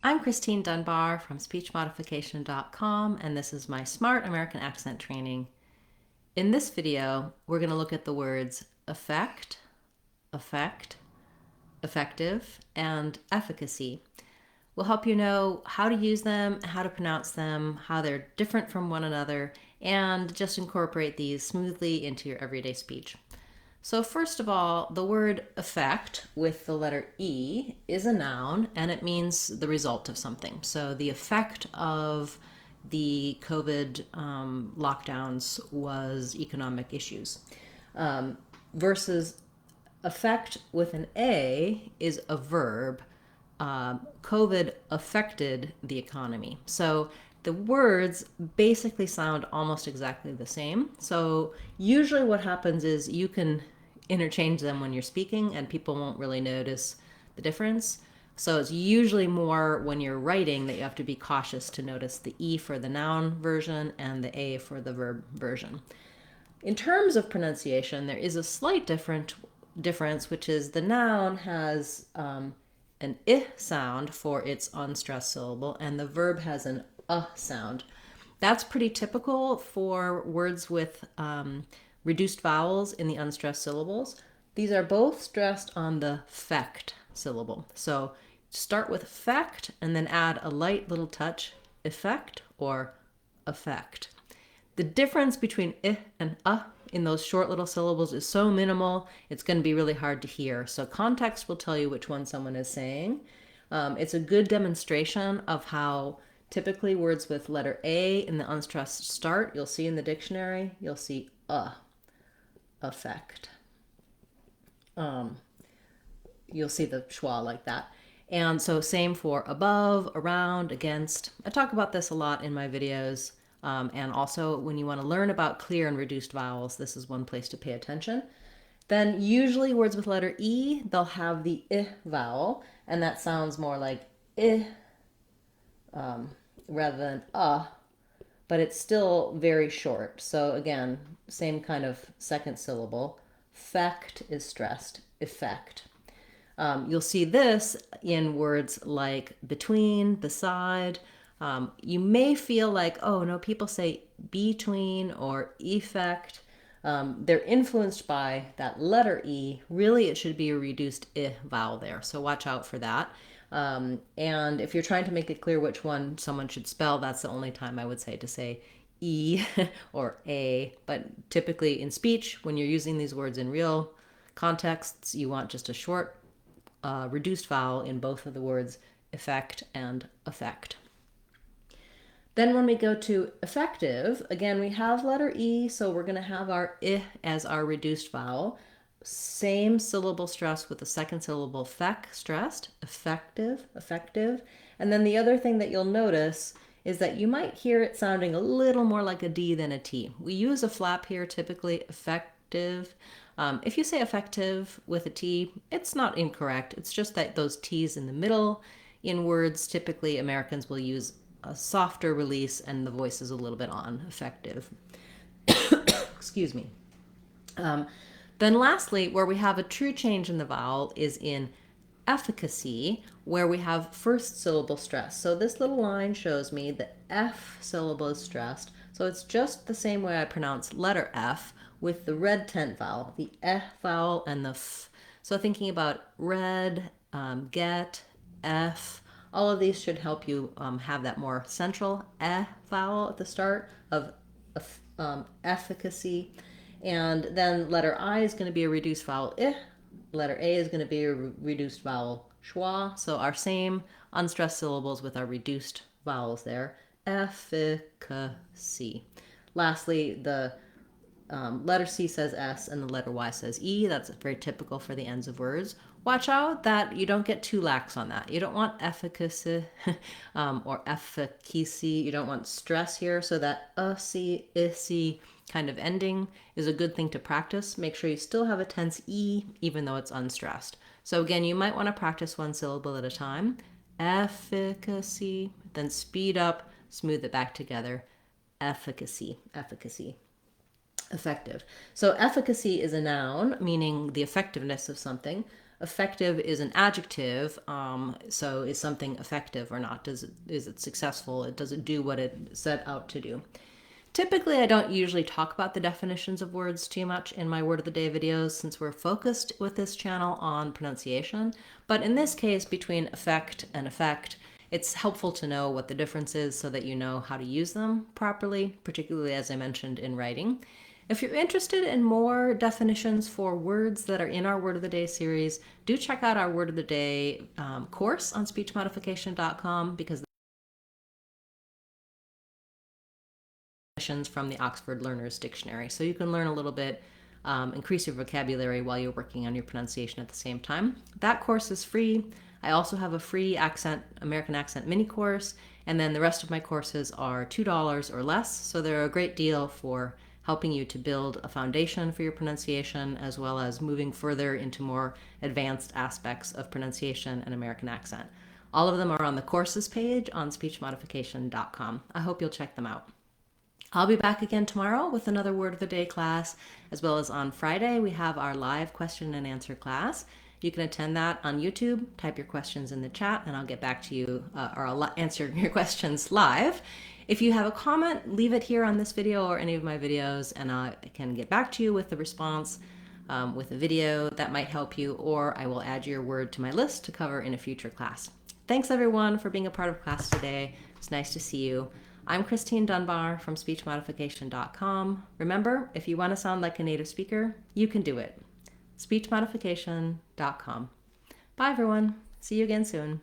I'm Christine Dunbar from SpeechModification.com, and this is my Smart American Accent training. In this video, we're going to look at the words effect, effect, effective, and efficacy. We'll help you know how to use them, how to pronounce them, how they're different from one another, and just incorporate these smoothly into your everyday speech. So first of all, the word effect with the letter E is a noun and it means the result of something. So the effect of the COVID lockdowns was economic issues. Versus effect with an A is a verb. COVID affected the economy. So the words basically sound almost exactly the same. So usually what happens is you can interchange them when you're speaking and people won't really notice the difference. So it's usually more when you're writing that you have to be cautious to notice the E for the noun version and the A for the verb version. In terms of pronunciation, there is a slight difference, which is the noun has an I sound for its unstressed syllable, and the verb has an sound. That's pretty typical for words with reduced vowels in the unstressed syllables. These are both stressed on the fect syllable. So start with effect and then add a light little touch, effect or effect. The difference between I and in those short little syllables is so minimal, it's going to be really hard to hear. So context will tell you which one someone is saying. It's a good demonstration of how typically words with letter A in the unstressed start, you'll see in the dictionary, you'll see effect. You'll see the schwa like that. And so same for above, around, against. I talk about this a lot in my videos. And also when you want to learn about clear and reduced vowels, this is one place to pay attention. Then usually words with letter E, they'll have the I vowel, and that sounds more like I rather than but it's still very short. So again, same kind of second syllable. Fect is stressed, effect. You'll see this in words like between, beside. You may feel like, oh no, people say between or effect. They're influenced by that letter E. Really, it should be a reduced I vowel there. So watch out for that. And if you're trying to make it clear which one someone should spell, that's the only time I would say to say E or A. But typically in speech, when you're using these words in real contexts, you want just a short reduced vowel in both of the words effect and effect. Then when we go to effective, again, we have letter E, so we're going to have our I as our reduced vowel. Same syllable stress with the second syllable fec stressed, effective, effective. And then the other thing that you'll notice is that you might hear it sounding a little more like a D than a T. We use a flap here, typically effective. If you say effective with a T, it's not incorrect. It's just that those T's in the middle in words, typically Americans will use a softer release and the voice is a little bit on, effective. Excuse me. Then lastly, where we have a true change in the vowel is in efficacy, where we have first syllable stress. So this little line shows me the F syllable is stressed. So it's just the same way I pronounce letter F with the red tent vowel, the vowel and the F. So thinking about red, get, F, all of these should help you have that more central vowel at the start of efficacy. And then letter I is going to be a reduced vowel Letter A is going to be a reduced vowel schwa. So our same unstressed syllables with our reduced vowels there. Efficacy. Lastly, the letter C says S and the letter Y says E. That's very typical for the ends of words. Watch out that you don't get too lax on that. You don't want efficacy or efficacy. You don't want stress here. So that issy kind of ending is a good thing to practice. Make sure you still have a tense E even though it's unstressed. So again, you might want to practice one syllable at a time. Efficacy, then speed up, smooth it back together. Efficacy, efficacy. Effective. So efficacy is a noun, meaning the effectiveness of something. Effective is an adjective, so is something effective or not? Is it successful? Does it do what it set out to do? Typically, I don't usually talk about the definitions of words too much in my word of the day videos since we're focused with this channel on pronunciation. But in this case, between effect and effect, it's helpful to know what the difference is so that you know how to use them properly, particularly as I mentioned in writing. If you're interested in more definitions for words that are in our Word of the Day series, do check out our Word of the Day course on speechmodification.com because from the Oxford Learner's Dictionary. So you can learn a little bit, increase your vocabulary while you're working on your pronunciation at the same time. That course is free. I also have a free American accent mini course, and then the rest of my courses are $2 or less. So they're a great deal for helping you to build a foundation for your pronunciation, as well as moving further into more advanced aspects of pronunciation and American accent. All of them are on the courses page on speechmodification.com. I hope you'll check them out. I'll be back again tomorrow with another Word of the Day class, as well as on Friday we have our live question and answer class. You can attend that on YouTube, type your questions in the chat, and I'll get back to you, or I'll answer your questions live. If you have a comment, leave it here on this video or any of my videos, and I can get back to you with the response with a video that might help you, or I will add your word to my list to cover in a future class. Thanks everyone for being a part of class today. It's nice to see you. I'm Christine Dunbar from speechmodification.com. Remember, if you want to sound like a native speaker, you can do it. speechmodification.com. Bye everyone. See you again soon.